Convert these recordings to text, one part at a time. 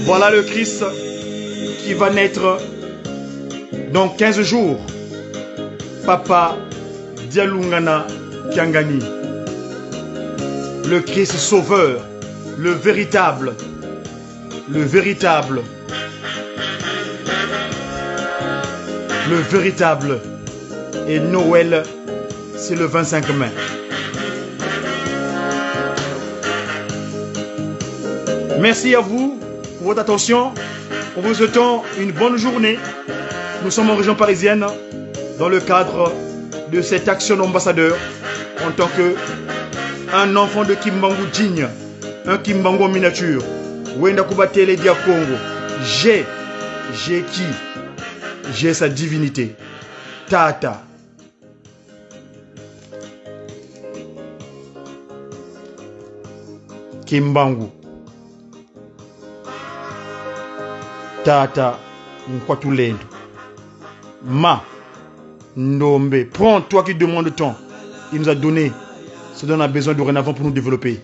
Voilà le Christ qui va naître dans 15 jours. Papa Dialungana Kiangani. Le Christ sauveur, le véritable. Le véritable. Le véritable. Et Noël, c'est le 25 mai. Merci à vous pour votre attention. On vous souhaite une bonne journée. Nous sommes en région parisienne dans le cadre de cette action d'ambassadeur en tant qu'un enfant de Kimbangu digne, un Kimbangu en miniature. Wenda Kubatele Dia Congo. J'ai qui? J'ai sa divinité. Tata. Kimbangu. Tata Nkwatulendo. Ma Ndombe. Prends, toi qui demandes le temps. Il nous a donné ce dont on a besoin dorénavant pour nous développer.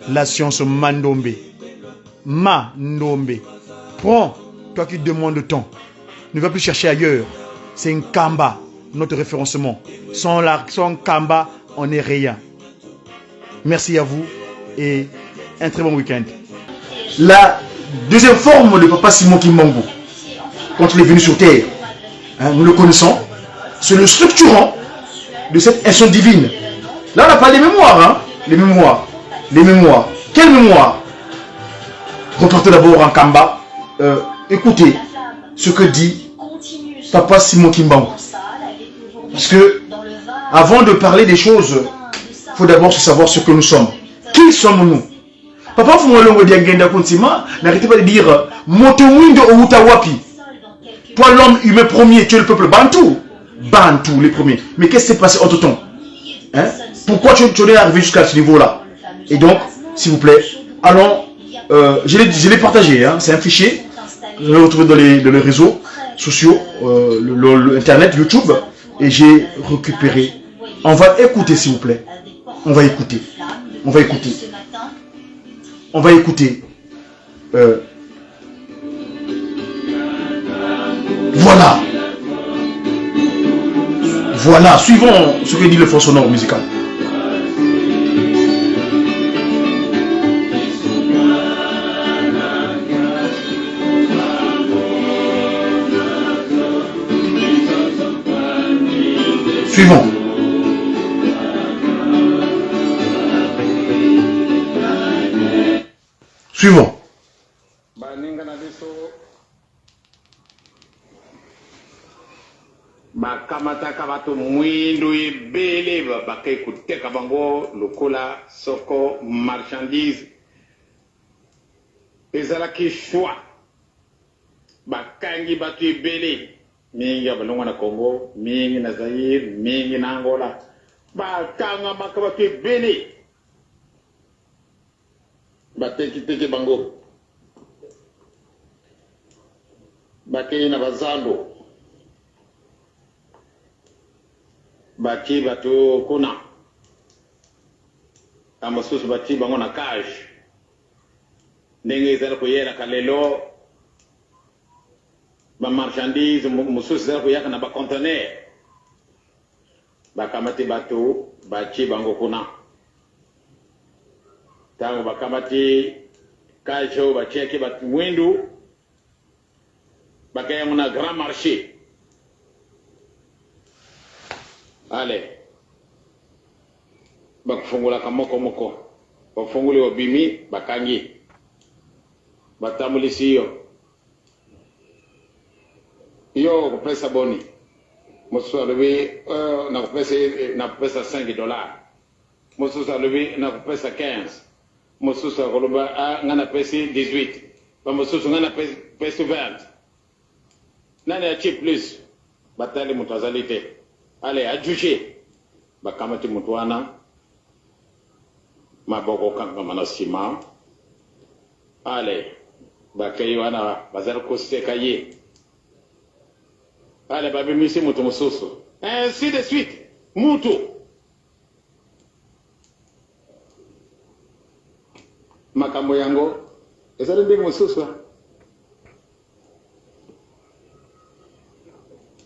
La science Mandombe. Ma Ndombe. Prends, toi qui demandes le temps. Ne va plus chercher ailleurs. C'est un Kamba, notre référencement. Sans Kamba, on n'est rien. Merci à vous et un très bon week-end. La deuxième forme de Papa Simon Kimbangu, quand il est venu sur terre, nous le connaissons, c'est le structurant de cette action divine. Là, on n'a pas les mémoires, les mémoires. Les mémoires. Quelle mémoire? Repartez d'abord en Kamba. Écoutez ce que dit Papa Simon Kimbangu. Parce que, avant de parler des choses, il faut d'abord savoir ce que nous sommes. Qui sommes-nous? Papa Fumolongo Diagenda Kuntima n'arrêtez pas de dire Motomundo Outawapi. Toi, l'homme humain premier, tu es le peuple Bantou. Bantou, les premiers. Mais qu'est-ce qui s'est passé entre temps? Pourquoi tu es arrivé jusqu'à ce niveau-là? Et donc, s'il vous plaît, allons. Je l'ai partagé, c'est un fichier. Je l'ai retrouvé dans les réseaux sociaux, Internet, YouTube. Et j'ai récupéré. On va écouter, s'il vous plaît. On va écouter. On va écouter. On va écouter. Voilà. Voilà. Suivons ce que dit le fond sonore musical. Suivons. Suivons. Bakamataka bato mwindo ebele bakay kuteka bango lokola soko marchandise ezalaki choix bakangi bato ebele mingi ya balongo na Congo, mingi na Zaire, mingi na Angola, bakanga maka bato ebele bateki bango bakei na bazando bati bato kuna amosusu bati bango na cage ndenge ezala koyera kalelo ba marchandise mosusu ezala koyaka na ba conteneur bakamati bato bati bango kuna tango bakamati cage o batiaki bato mwindu bakaya na grand marché. Allez, bakufungula kamoko moko, bakufunguli obimi bakangi, batamulisi yo kupesa boni, mosu alevi na kupesa $5, mosu alevi na kupesa 15, mosu alevi ngana pesi 18, ba mosu ngana pesi 20, nani achi plus, batali mutazalite. Allez, adjugé. Bakamati Mutwana, Maboko Kankamana Sima. Allez, Bakaywana, Bazarko Sekaye. Allez, Babimisi Mutumososo. Ainsi de suite. Mutu. Makambo Yango, ezali ndenge mosusu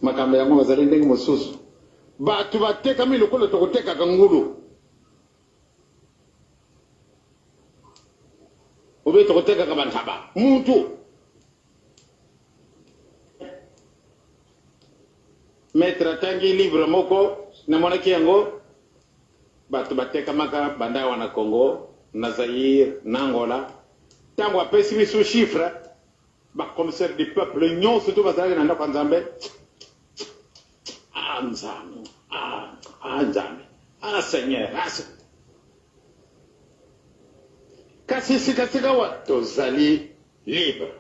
makambo yango bazali ndenge mosusu bato batekami lokola tokotekaka ngulu obe tokotekaka bantaba muntu maître atangi livre moko namonaki yango bato batekamaka banda wana Congo na Zaïre na Angola ntango apesi biso chiffre bacommissaire du peuple nyonso to bazalaki na ndako ya Nzambe Nzambe Nzambe Seigneur kasi sikasika wa tozali libre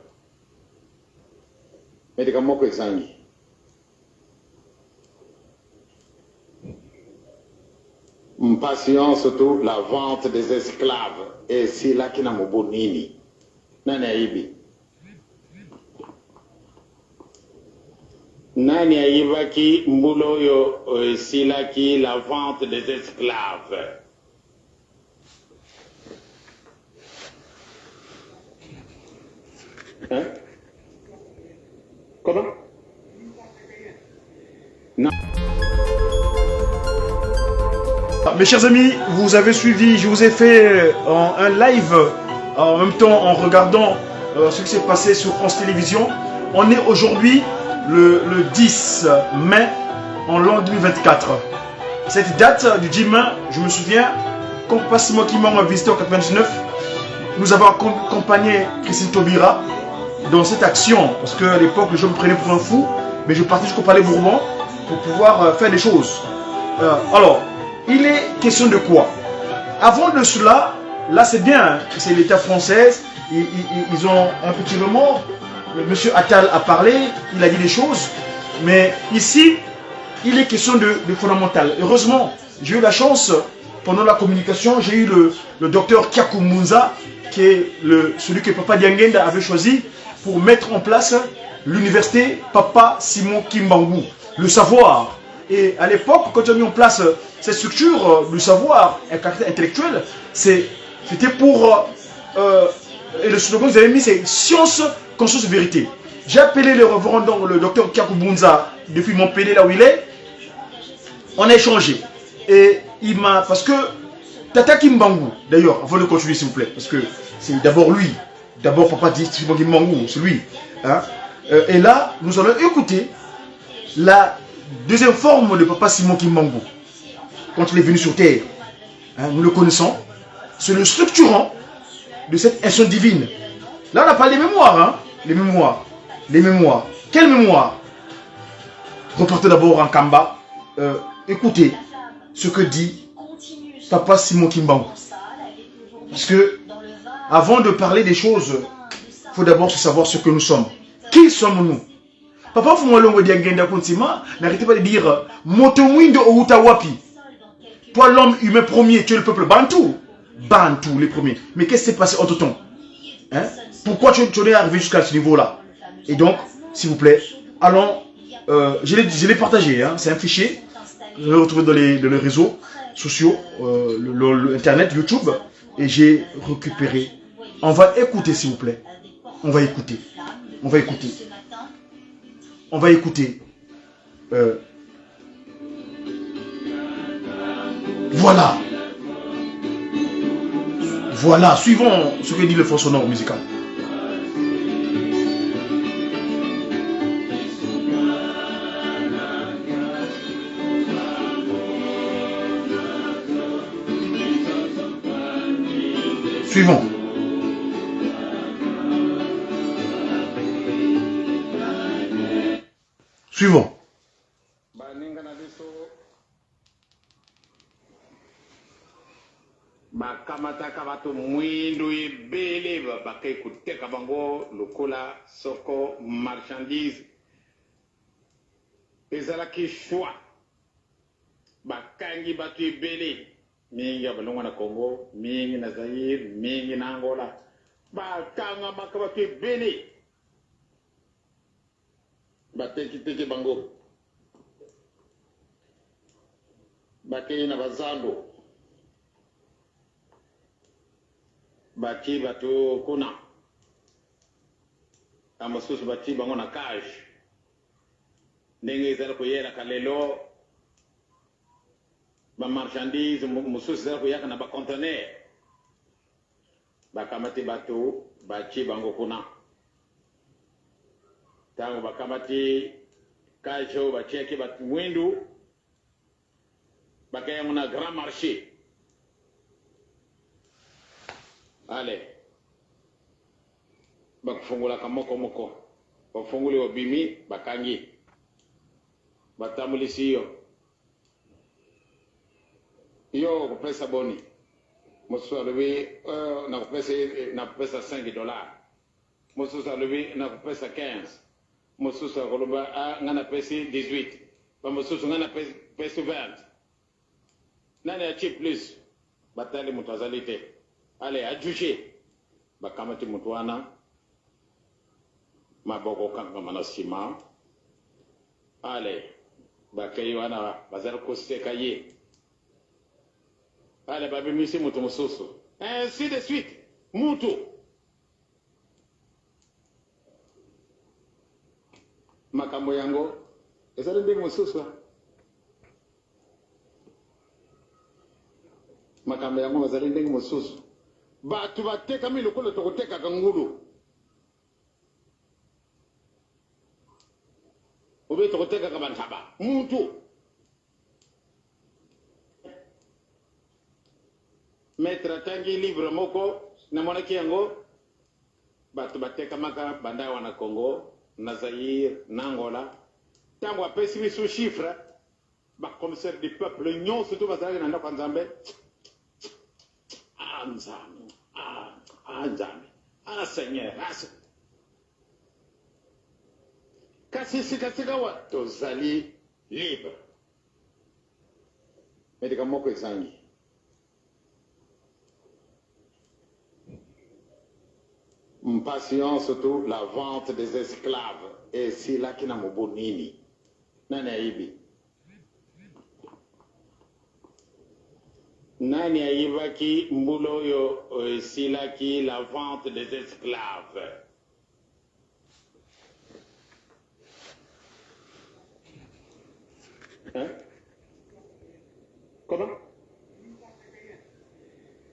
medika moko ezangi mpasiyon surtout la vente des esclaves esilaki na mobu nini nani ayibi nani ayibaki mbula oyo esilaki la vente des esclaves hein? Comment? Non. Mes chers amis, vous avez suivi, je vous ai fait un live en même temps en regardant ce qui s'est passé sur France Télévisions. On est aujourd'hui le 10 mai en l'an 2024. Cette date du 10 mai, je me souviens, quand Passimo Kimon m'a visité en 99, nous avons accompagné Christine Taubira dans cette action, parce qu'à l'époque, les gens me prenaient pour un fou, mais je partais jusqu'au Palais Bourbon pour pouvoir faire des choses. Alors, il est question de quoi? Avant de cela, là c'est bien, c'est l'État français, ils ont un petit remords. Monsieur Attal a parlé, il a dit des choses, mais ici, il est question de fondamental. Heureusement, j'ai eu la chance, pendant la communication, j'ai eu le docteur Kiakou Munza, qui est celui que Papa Diangenda avait choisi pour mettre en place l'université Papa Simon Kimbangu. Le savoir. Et à l'époque, quand on a mis en place cette structure, le savoir, un caractère intellectuel, c'était pour... et le slogan que vous avez mis, c'est science, conscience, vérité. J'ai appelé le reverend, le docteur Kiakou Bunza, depuis Montpellier, là où il est. On a échangé. Et il m'a... Parce que Tata Kimbangu, d'ailleurs, avant de continuer, s'il vous plaît, parce que c'est d'abord lui. D'abord, Papa dit Simon Kimbangu, c'est lui. Hein? Et là, nous allons écouter la deuxième forme de Papa Simon Kimbangu. Quand il est venu sur terre, hein, nous le connaissons. C'est le structurant de cette action divine. Là, on a parlé des mémoires. Hein? Les mémoires. Les mémoires. Quelle mémoire? Repartez d'abord en Kamba. Écoutez ce que dit Papa Simon Kimbangu. Parce que, avant de parler des choses, il faut d'abord savoir ce que nous sommes. Qui sommes-nous? Papa Fumolongo Diangenda Kontima, n'arrêtez pas de dire Motomwindo Outawapi. Toi, l'homme humain premier, tu es le peuple Bantou. Bantou, les premiers. Mais qu'est-ce qui s'est passé entre temps? Hein? Pourquoi tu es arrivé jusqu'à ce niveau-là? Et donc, s'il vous plaît, allons. Je l'ai partagé, hein? C'est un fichier. Je l'ai retrouvé dans les réseaux sociaux, Internet, YouTube. Et j'ai récupéré. On va écouter, s'il vous plaît. On va écouter. On va écouter. On va écouter. Voilà. Voilà. Suivons ce que dit le fond sonore musical. Suivons. Suivons. Bakamataka bato mwindu ebele bakei kuteka bango lokola soko marchandise ezalaki choix bakangi bato ebele mingi ya balongwa na Congo, mingi na Zaïre, mingi na Angola, bakanga maka bato ebele bateki bango bakei na bazando baki bato kuna amosusu bati bango na cage ndenge ezali koyela kalelo ba marchandise mosusu ezali koyaka na ba conteneur bakamati bato bati bango kuna tango bakamati cage oyo batiaki windu bakayango na grand marché. Ale bakufungulaka moko bafunguli obimi bakangi batambulisi yo kupesa boni mosusu alobi nakupesa $5 mosusu alobi nakupesa 15 mosusu akoloba nga napesi 18 bamosusu nga napesi 20 nani achi plus batali moto azali te ale ajuge bakamati moto wana maboko kangama na nsima ale bakei wana bazali koseka ye ale babimisi moto mosusu ainsi de suite mutu makambo yango ezali ndenge mosusu makambo yango bazali ndenge mosusu bato batekami lokola tokotekaka ngulu obe tokotekaka bantaba mutu maître atangi livre moko namonaki yango bato batekamaka banda wana Congo na Zaïre na Angola ntango apesi biso chiffre bacommissaire du peuple nyonso to bazalaki na ndako ya Nzambe Nzambe Nzambe Seigneur kasi sikasika wa tozali libre medika moko ezangi mpasian surtout la vente des esclaves et silaki na mobonini nani aibi nani aibaki mbulo oyo silaki la vente des esclaves hein? Comment?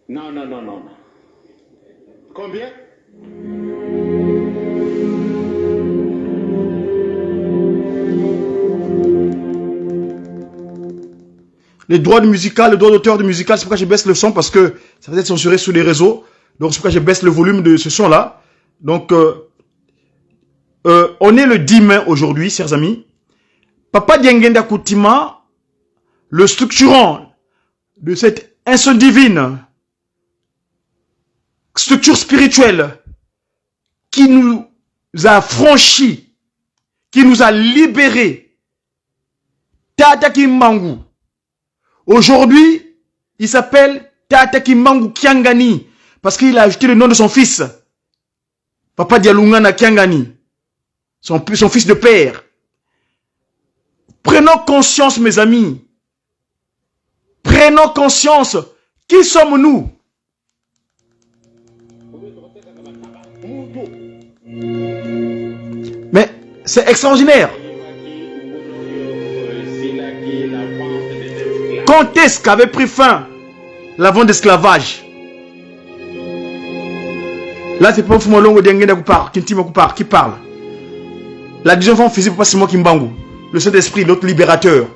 Non. Combien? Les droits de musical, le droit d'auteur de musical, c'est pourquoi je baisse le son parce que ça va être censuré sur les réseaux. Donc c'est pourquoi je baisse le volume de ce son-là. Donc on est le 10 mai aujourd'hui, chers amis. Papa Diengenda Koutima, le structurant de cette instance divine, structure spirituelle qui nous a franchis, qui nous a libérés, Tata Kimbangu. Aujourd'hui, il s'appelle Tata Kimbangu Kiangani parce qu'il a ajouté le nom de son fils, Papa Dialungana Kiangani, son fils de père. Prenons conscience, mes amis. Prenons conscience. Qui sommes-nous? Mais c'est extraordinaire. Quand est-ce qu'avait pris fin la vente d'esclavage? Là, c'est pas Fumolongo Dengenda qui parle. La deuxième fois, on faisait pas Simon Kimbangu, le Saint-Esprit, notre libérateur.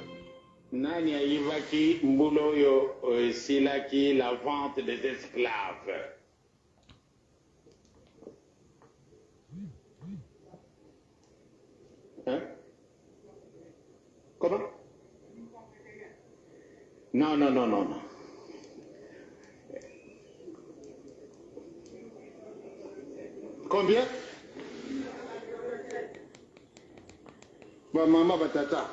Nani aivaki mbulo yo silaki la vente des esclaves. Hein? Comment? Non. Combien? Maman batata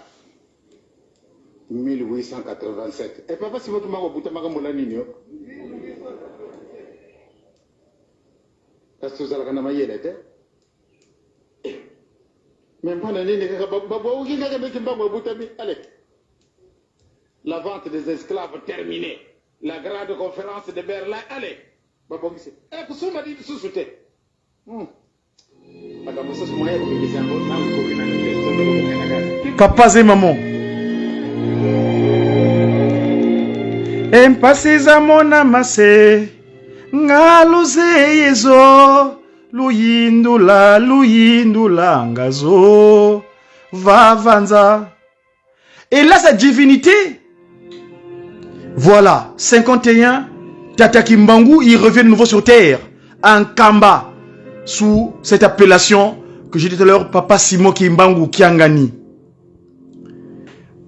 1887. Et papa si votre maman bouta makambola nini yo? Est-ce que vous allez en ayer l'été? Même pas nini allez. La vente des esclaves terminée. La grande conférence de Berlin, allez. Eh, pour ça, on m'a dit de sous-souter. Papa et maman. Empasiza mona mase ngaluze yezo luyindula ngazo vavanza. Et là sa divinité. Voilà, 51, Tata Kimbangu, il revient de nouveau sur terre, en Kamba, sous cette appellation que j'ai dit tout à l'heure, Papa Simon Kimbangu Kiangani.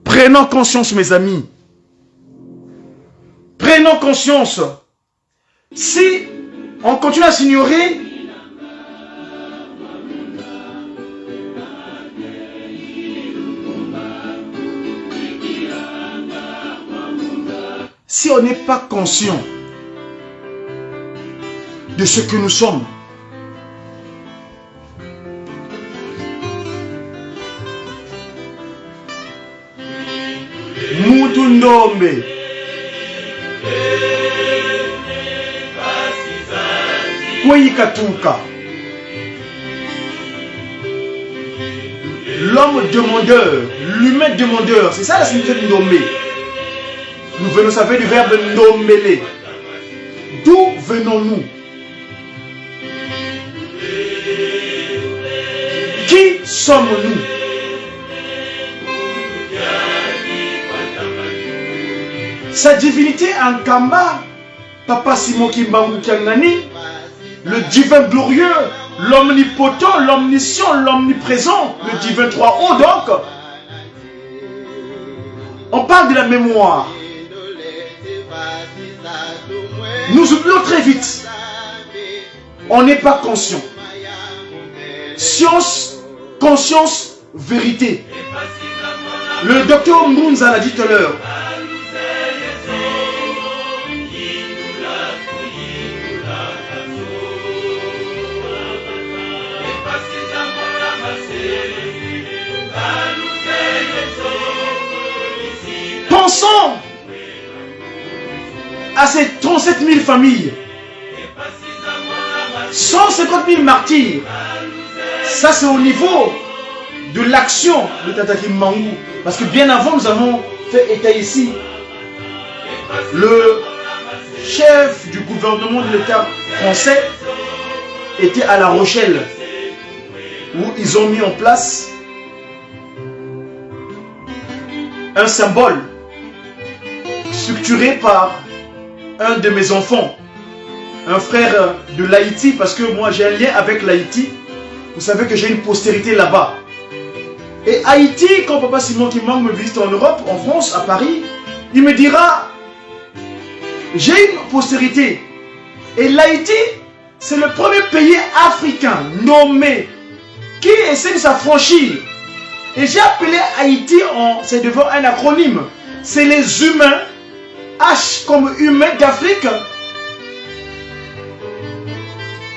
Prenons conscience, mes amis. Prenons conscience. Si on continue à s'ignorer, si on n'est pas conscient de ce que nous sommes, Mutundombe, Kweikatuka, l'homme demandeur, l'humain demandeur, c'est ça la signification de Ndombe. Nous venons, ça fait du verbe nombele. D'où venons-nous? Qui sommes-nous? Sa divinité en Kamba, Papa Simon Kimbangu Kiangani, le divin glorieux, l'omnipotent, l'omniscient, l'omniprésent, le divin 3O donc. On parle de la mémoire. Nous oublions très vite. On n'est pas conscient. Science, conscience, vérité. Le docteur Mbunza l'a dit tout à l'heure. Pensons à ces 37 000 familles, 150 000 martyrs. Ça, c'est au niveau de l'action de Tata Kimbangu. Parce que bien avant, nous avons fait état ici. Le chef du gouvernement de l'État français était à La Rochelle, où ils ont mis en place un symbole structuré par un de mes enfants, un frère de l'Haïti, parce que moi j'ai un lien avec l'Haïti. Vous savez que j'ai une postérité là-bas. Et Haïti, quand Papa Simon Kimbangu me visite en Europe, en France, à Paris, il me dira, j'ai une postérité. Et l'Haïti, c'est le premier pays africain nommé qui essaie de s'affranchir. Et j'ai appelé Haïti, c'est devant un acronyme. C'est les humains, H comme humains d'Afrique,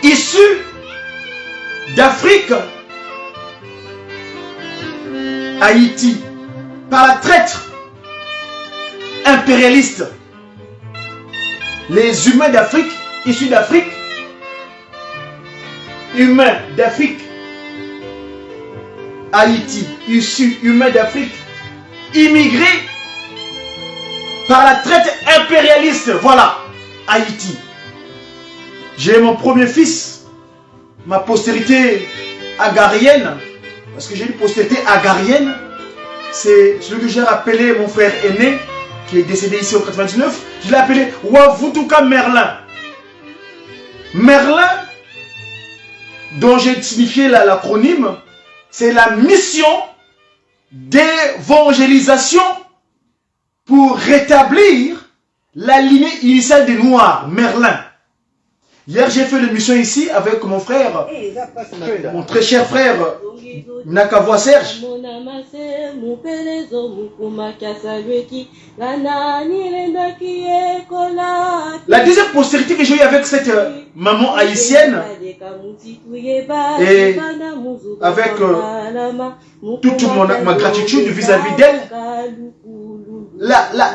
issus d'Afrique, Haïti, par la traître impérialiste. Les humains d'Afrique, issus d'Afrique, humains d'Afrique, Haïti, issus humains d'Afrique, immigrés par la traite impérialiste. Voilà, Haïti. J'ai mon premier fils, ma postérité agarienne, parce que j'ai une postérité agarienne, c'est celui que j'ai appelé mon frère aîné, qui est décédé ici en 99, je l'ai appelé Wavutuka Merlin. Merlin, dont j'ai signifié l'acronyme, c'est la mission d'évangélisation pour rétablir la lignée initiale des Noirs, Merlin. Hier, j'ai fait l'émission ici avec mon frère, mon très cher frère, Nakavoa Serge. La deuxième postérité que j'ai eue avec cette maman haïtienne, et avec toute ma gratitude vis-à-vis d'elle,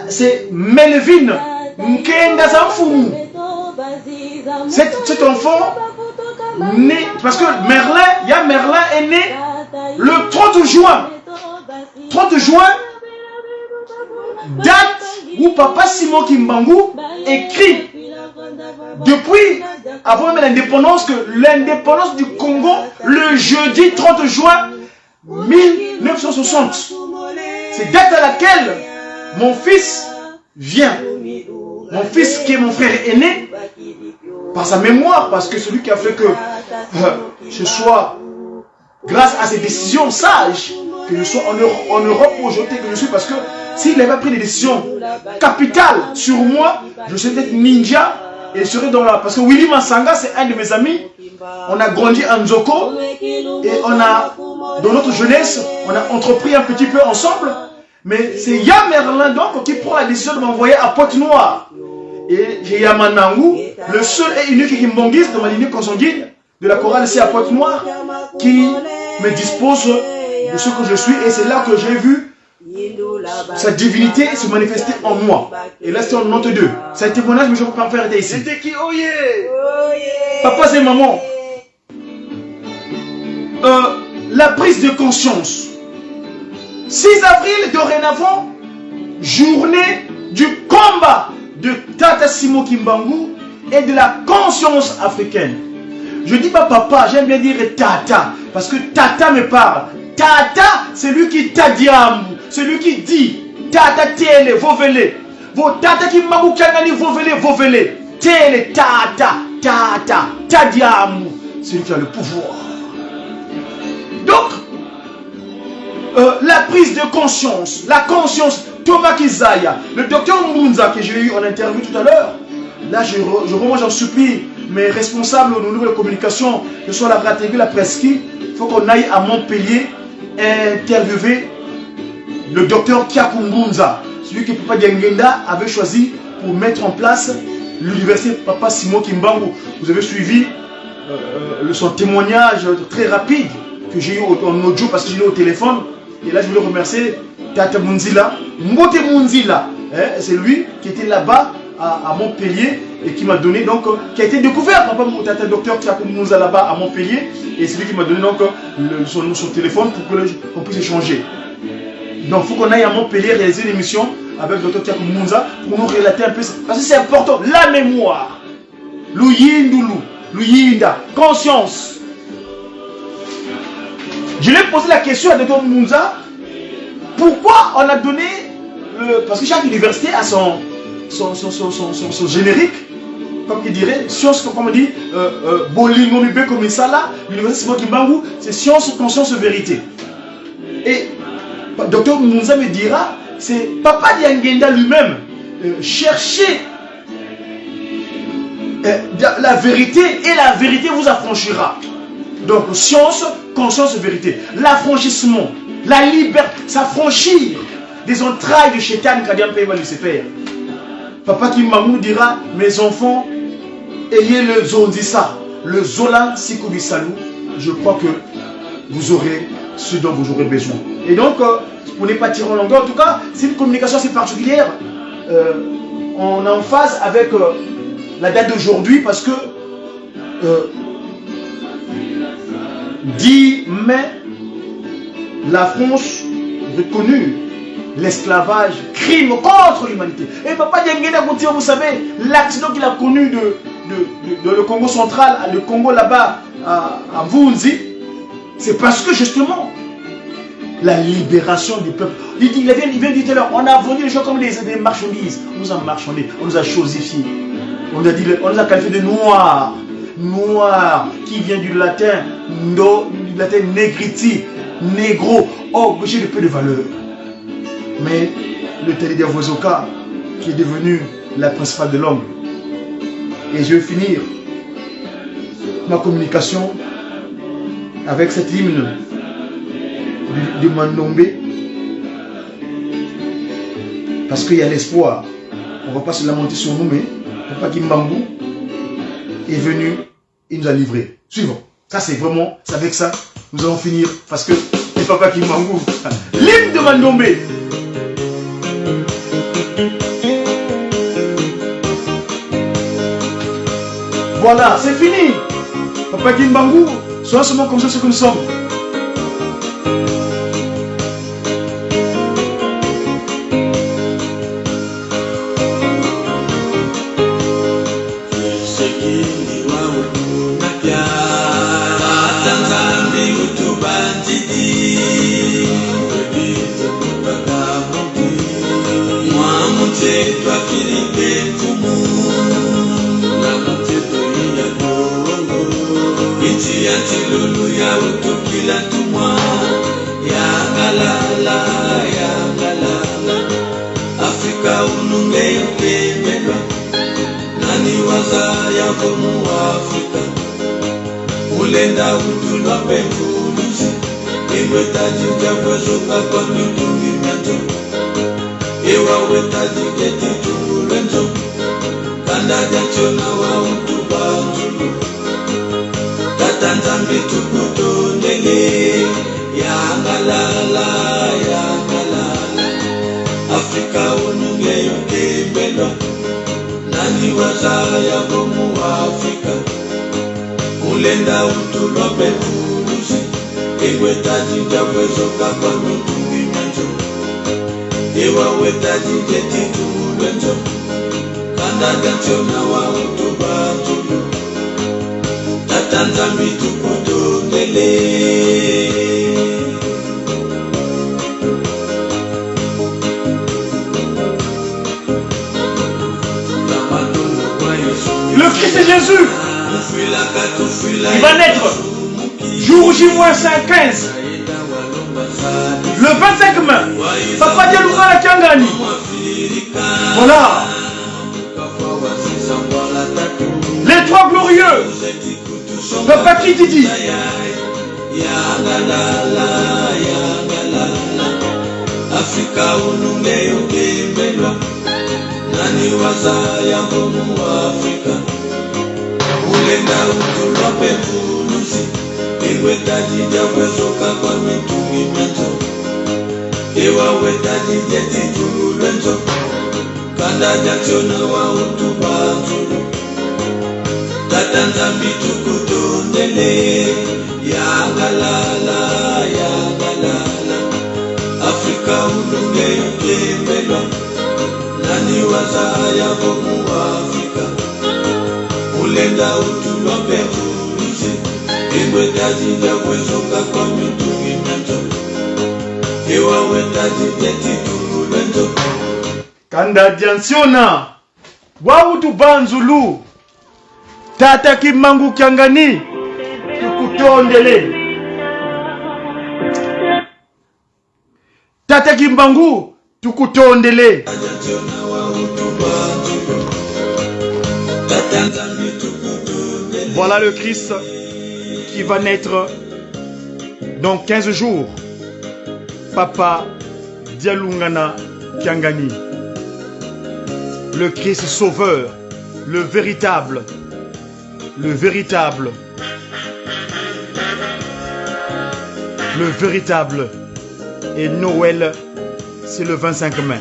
c'est Melvin Nkenda Zamfumu. Cet enfant né, parce que Merlin, il y a Merlin est né le 30 juin. 30 juin, date où Papa Simon Kimbangu écrit depuis, avant même l'indépendance, que l'indépendance du Congo, le jeudi 30 juin 1960. C'est date à laquelle mon fils vient. Mon fils qui est mon frère aîné, par sa mémoire, parce que celui qui a fait que je sois, grâce à ses décisions sages, que je sois en Europe aujourd'hui que je suis, parce que s'il n'avait pas pris des décisions capitales sur moi, je serais peut-être ninja et je serais dans la... Parce que Willy Massanga, c'est un de mes amis. On a grandi à Nzoko et on a, dans notre jeunesse, on a entrepris un petit peu ensemble. Mais c'est Yam Merlin donc qui prend la décision de m'envoyer à Pointe-Noire. Et j'ai Yamanangou, le seul et unique Kimbongiste de ma lignée consanguine de la chorale ici à Pointe-Noire, qui me dispose de ce que je suis. Et c'est là que j'ai vu sa divinité se manifester en moi. Et là c'est en note 2. C'est un témoignage, mais je ne peux pas en faire ici. C'était qui? Oh yeah! Papa et maman. La prise de conscience. 6 avril dorénavant, journée du combat de Tata Simon Kimbangu et de la conscience africaine. Je ne dis pas papa, j'aime bien dire Tata, parce que Tata me parle. Tata, c'est lui qui tadiamu, c'est lui qui dit Tata tele, vovele. Vos Tata Kimbangu Kangani, vovele, vovele. Tele, Tata, Tata, tadiamu. C'est lui qui a le pouvoir. Donc, la prise de conscience, la conscience, Thomas Kizaya, le docteur Mbunza que j'ai eu en interview tout à l'heure, là j'en supplie mes responsables au niveau de la communication, que ce soit la Bratégu, la Presqu'île, il faut qu'on aille à Montpellier interviewer le docteur Kiaku Mbunza, celui que Papa Diangenda avait choisi pour mettre en place l'université Papa Simon Kimbangu. Vous avez suivi son témoignage très rapide que j'ai eu en audio parce que j'ai eu au téléphone. Et là, je voulais remercier Tata Munzila, Mbote Munzila. C'est lui qui était là-bas à Montpellier et qui m'a donné, donc, qui a été découvert par Tata Docteur Kiaku Munza là-bas à Montpellier. Et c'est lui qui m'a donné donc son téléphone pour qu'on puisse échanger. Donc, il faut qu'on aille à Montpellier réaliser une émission avec Docteur Kiaku Munza pour nous relater un peu. Parce que c'est important, la mémoire. Luyindulu, Luyinda, conscience. Je lui ai posé la question à Dr Munza, pourquoi on a donné, parce que chaque université a son générique, comme il dirait, science, comme on dit, Bolingo Mibé comme ça là, l'université Simon Kimbangu, c'est science, conscience, vérité. Et Dr Munza me dira, c'est Papa Diangenda lui-même, chercher la vérité et la vérité vous affranchira. Donc, science, conscience, vérité. L'affranchissement, la liberté, s'affranchir des entrailles de Chétan Kadiam Pema Lucifer. Papa Kimbangu dira, mes enfants, ayez le Zondissa, le Zola Sikobisalou. Je crois que vous aurez ce dont vous aurez besoin. Et donc, pour ne pas tirer en longueur, en tout cas, c'est une communication assez particulière. On est en phase avec la date d'aujourd'hui parce que 10 mai, la France reconnut l'esclavage, crime contre l'humanité. Et Papa Diangenda Koutiou, vous savez, l'accident qu'il a connu de le Congo central, le Congo là-bas, à Vunzi, c'est parce que justement, la libération du peuple. Il vient de dire tout à l'heure, on a vendu les gens comme des marchandises. On nous a marchandés, on nous a chosifiés. On nous a qualifiés de noirs. Noir, qui vient du latin negriti, négro, objet de peu de valeur. Mais le Télé Vozoka, qui est devenu la principale de l'homme. Et je vais finir ma communication avec cet hymne de Mandombe, parce qu'il y a l'espoir. On ne va pas se lamenter sur nous, mais Papa Kimbangu est venu, il nous a livré. Suivant. Ça c'est vraiment, c'est avec ça, nous allons finir, parce que c'est Papa Kimbangu. L'hymne de Mandombe. Voilà, c'est fini. Papa Kimbangu, sois seulement conscient de ce que nous sommes. Afrika ununge ukembelwa nani waza yako mu Afrika ulenda utulwa pemfulusi iwetaji jakwezoka kwa mitungi myanzo ewa wetaji geti tumulenzo kanda jachona wa utubanzulu tatanzambi tukutondele yangalala Afrika ununge ukembelwa nani waza yako mu Afrika ulenda utulwa pemfulusi iwetaji jakwezoka kwa mitungi myanzo ewa wetaji geti tumulenzo kanda jachona wa utubanzulu tatanzambi tukutondele. Le Christ est Jésus. Il va naître jour J-15. Le 25 mai. Papa Dialoungana Kiangani. Voilà. Les trois glorieux. Papa Kitidi. Afrika ununge ukembelwa nani waza yako mu Afrika ulenda utulwa pemfulusi iwetaji jakwezoka kwa mitungi myanzo ewa wetaji jeti tumulenzo kanda jachona wa utubanzulu tatanzambi tukutondele yangalala Afrika ununge ukembelwa nani waza yako mu Afrika ulenda utulwa pemfulusi iwetaji jakwezoka kwa mitungi myanzo ewa wetaji jeti tumulenzo Kanda Diansiona wa utubanzulu Tata Kimbangu Kiangani tukutondele. Tata Kimbangu tukutondele. Voilà le Christ qui va naître dans 15 jours. Papa Dialoungana Kiangani. Le Christ sauveur, le véritable. Le véritable. Et Noël, c'est le 25 mai.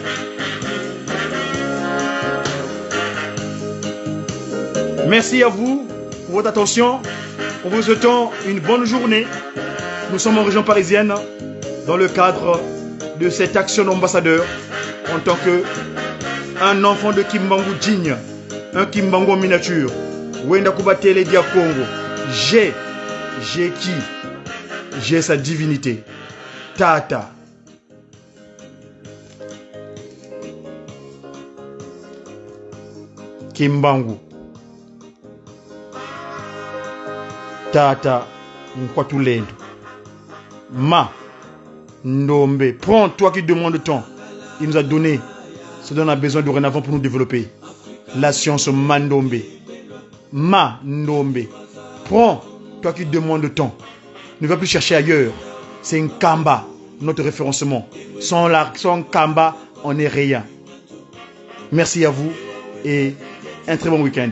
Merci à vous pour votre attention. En vous souhaitant une bonne journée. Nous sommes en région parisienne dans le cadre de cette action d'ambassadeur en tant qu'un enfant de Kimbangu digne, un Kimbangu en miniature. Wenda Kubatele dia Congo. J'ai qui? J'ai sa divinité. Tata. Kimbangu. Tata Nkwatulendo. Ma Ndombe. Prends toi qui demande temps. Il nous a donné ce dont on a besoin dorénavant pour nous développer. La science Mandombe. Ma Ndombe. Prends toi qui demande temps. Ne va plus chercher ailleurs. C'est un Kamba, notre référencement. Sans Kamba, on n'est rien. Merci à vous et un très bon week-end.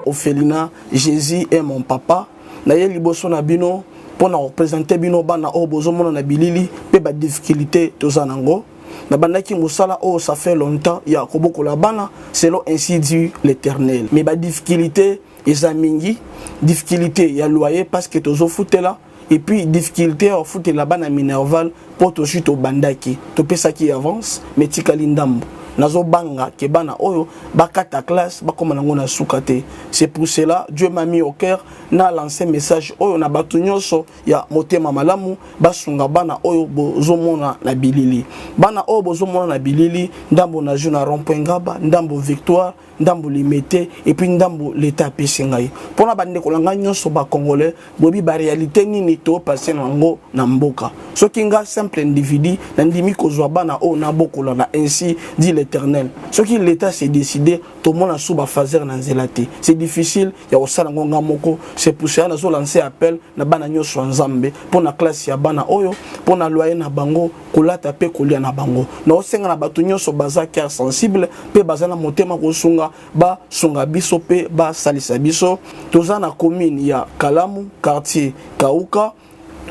Ophelina, Jésus est mon papa. Naye liboso na bino pour représenter bino bana o bozo mona na bilili pe ba difficulté to zanango. na bandaki musala oh ça fait longtemps ya koboko la bana selon ainsi dit l'Éternel. Mais ba difficulté ezamingi, difficulté ya loyer parce que tozo foutela et puis difficulté au foot la bana minerval pour to chute au bandaki to pesa qui avance mais tikali ndambo nazo banga ke bana oyo bakata classe bakoma nango na sukate. C'est pour cela Dieu m'a mis au cœur na lancé message oyo na batu nyonso ya motema malamu basunga bana oyo bozomona na bilili, bana oyo bozomona na bilili ndambo na jeu na rond-point Ngaba, ndambo Victoire, ndambo Limité et puis ndambo l'état pesingai pona bande kolanga nyonso ba congolais bobi ba réalité nini to passer nango na mboka soki nga simple individu na ndimi kozwa bana oyo na bokola na ainsi dit l'Éternel. Soki l'état s'est décidé tout le monde a sous ba fazer na nzelate c'est difficile ya osala ngonga moko. C'est pour ça nazo lancer appel na bana nyonso nzambe pona classe ya bana oyo pona loyer na bango kolata pe kolia na bango na osenga na batu nyonso baza cœur sensible pe bazana motema kosunga ba sunga biso pe ba salisa biso. Toza na commune ya Kalamu quartier Kauka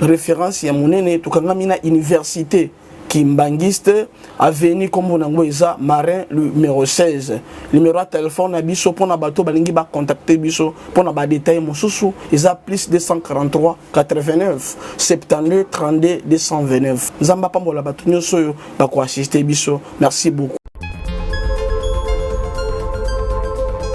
référence ya monene tukangami na université Kimbangiste avenue comme on eza Marin numéro 16. Numéro de téléphone na biso pona bato balingi ba contacter biso pona ba détail mosusu eza plus 243 89 72 32 229. Nzamba pambola bato nyoso ba ko assister biso. Merci beaucoup.